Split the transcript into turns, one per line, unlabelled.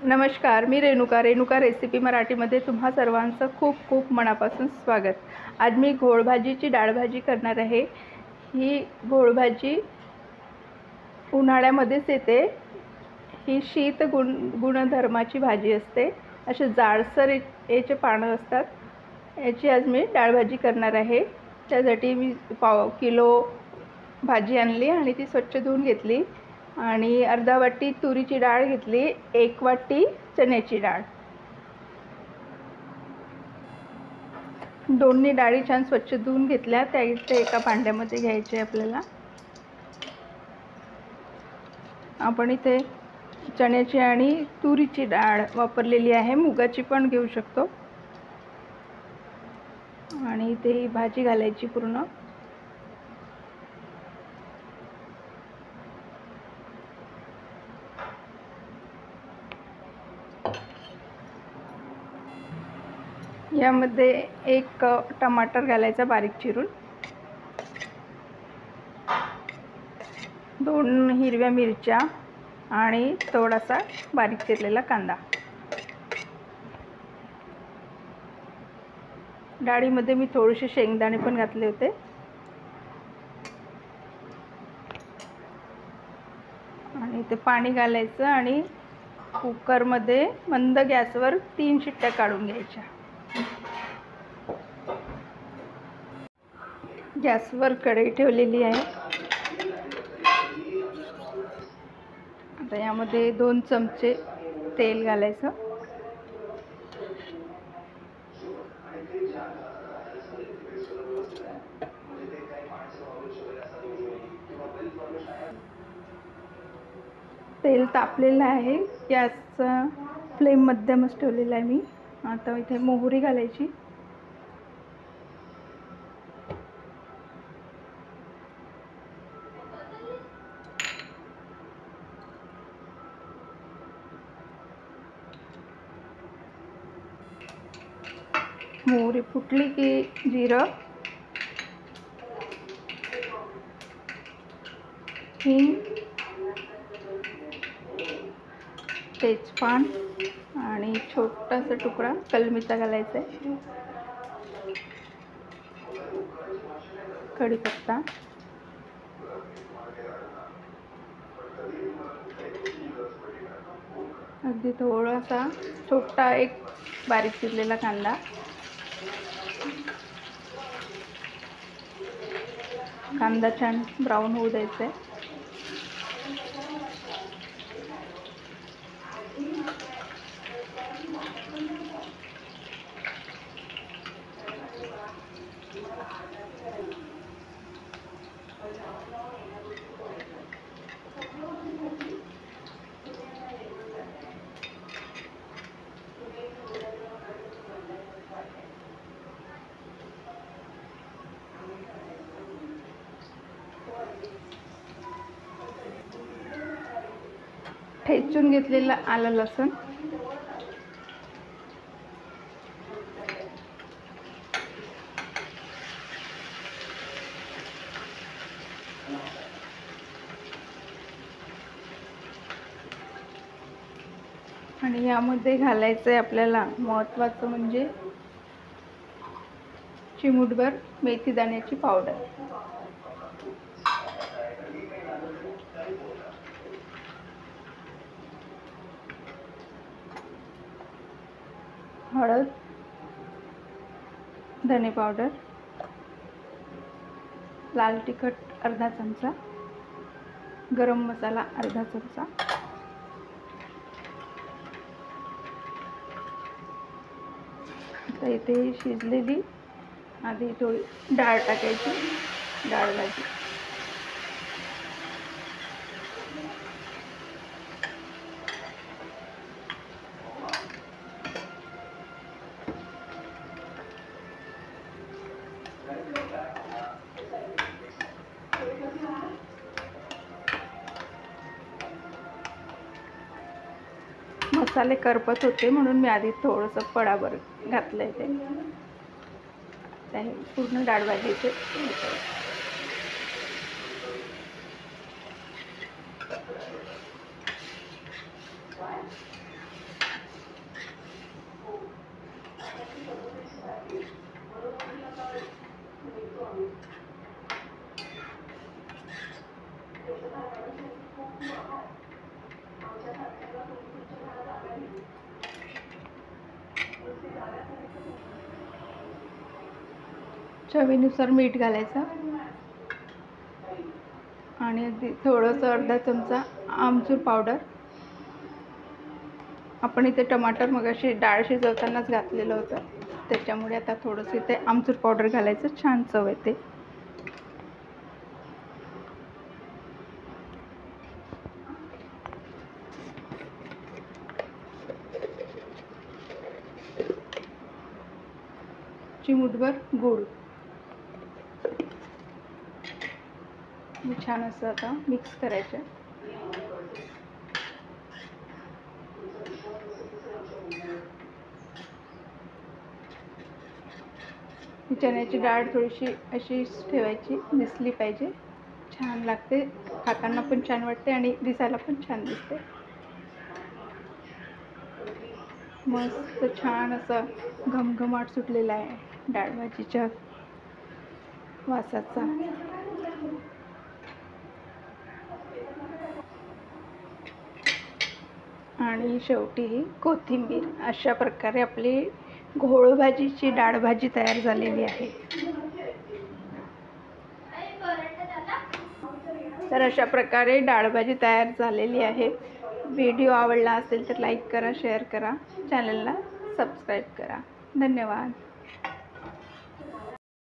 नमस्कार, मी रेणुका रेसिपी मराठीमध्ये तुम्हा सर्वांचं खूप खूप मनापासून स्वागत। आज मी घोळभाजीची डाळभाजी करणार आहे। ही घोळभाजी उन्हाळ्यामध्येच येते। ही शीत गुणधर्माची भाजी असते। असे जाडसर याचे पानं असतात। याची आज मी डाळभाजी करणार आहे। त्यासाठी मी पाव किलो भाजी आणली आणि ती स्वच्छ धुवून घेतली आणि अर्धा वाटी तुरीची डाळ घेतली, 1 वाटी चण्याची डाळ। दोन्ही डाळी छान स्वच्छ धुवून घेतल्या। त्या एका भांड्यामध्ये घ्यायचे आपल्याला। आपण इथे चण्याची आणि तुरीची डाळ वापरलेली आहे, मुगाची पण घेऊ शकतो। आणि इथे ही भाजी घालायची पूर्ण। यामध्ये 1 टमाटर घालायचा बारीक चिरून, 2 हिरव्या मिरच्या आणि थोडासा बारीक चिरलेला कांदा। डाळीमध्ये मी थोडेसे शेंगदाणे पण घातले होते। आणि इथे पाणी घालायचं आणि कुकरमध्ये मंद गॅसवर 3 शिट्ट्या काढून घ्यायच्या। गॅसवर कढई ठेवलेली आहे। आता यामध्ये 2 चमचे तेल घालायचं। तेल तापलेलं आहे। गॅसचा फ्लेम मध्यमच ठेवलेला आहे मी। आता इथे मोहरी घालायची। मोहरी फुटली की जिरं, हिंग, तेजपान आणि छोटासा तुकडा कलमीचा घालायचा आहे। कढीपत्ता, अगदी थोडासा छोटा एक बारीक चिरलेला कांदा, कांदा छान ब्राऊन होऊ द्यायचा आहे। ठेचून घेतलेलं आलं लसूण, आणि यामध्ये घालायचं आहे आपल्याला महत्त्वाचं म्हणजे चिमूटभर मेथी दाण्याची पावडर, हळद, धने पावडर, लाल तिखट अर्धा चमचा, गरम मसाला अर्धा चमचा, आता इथे शिजलेली आधी थोडी डाळ टाकायची, डाळ भाजी। मसाले करपत होते म्हणून मी आधी थोडंसं पडाभर घातलंय ते पूर्ण डाळ भाजीचे। चवीनुसार मीठ घालायचं आणि अगदी थोडंसं अर्धा चमचा आमचूर पावडर. आपण इथे टमाटर मगाशी डाळ शिजवतानाच घातलेलं होतं, त्याच्यामुळे आता थोडंसं इथे आमचूर पावडर घालायचं, छान चव येते. चिमूटभर गूळ. छान असं आता मिक्स करायचं. चण्याची डाळ थोडीशी अशीच ठेवायची, दिसली पाहिजे, छान लागते, खाताना पण छान वाटते आणि दिसायला पण छान दिसते. मस्त छान असं घमघमाट सुटलेला आहे डाळ भाजीच्या वासाचा. आणि शेवटी कोथिंबीर. अशा प्रकारे आपली घोळ भाजीची डाळ भाजी तयार झालेली आहे. तर अशा प्रकारे डाळ भाजी तयार झालेली आहे. व्हिडिओ आवडला असेल तर लाईक करा, शेअर करा, चॅनलला सबस्क्राईब करा. धन्यवाद.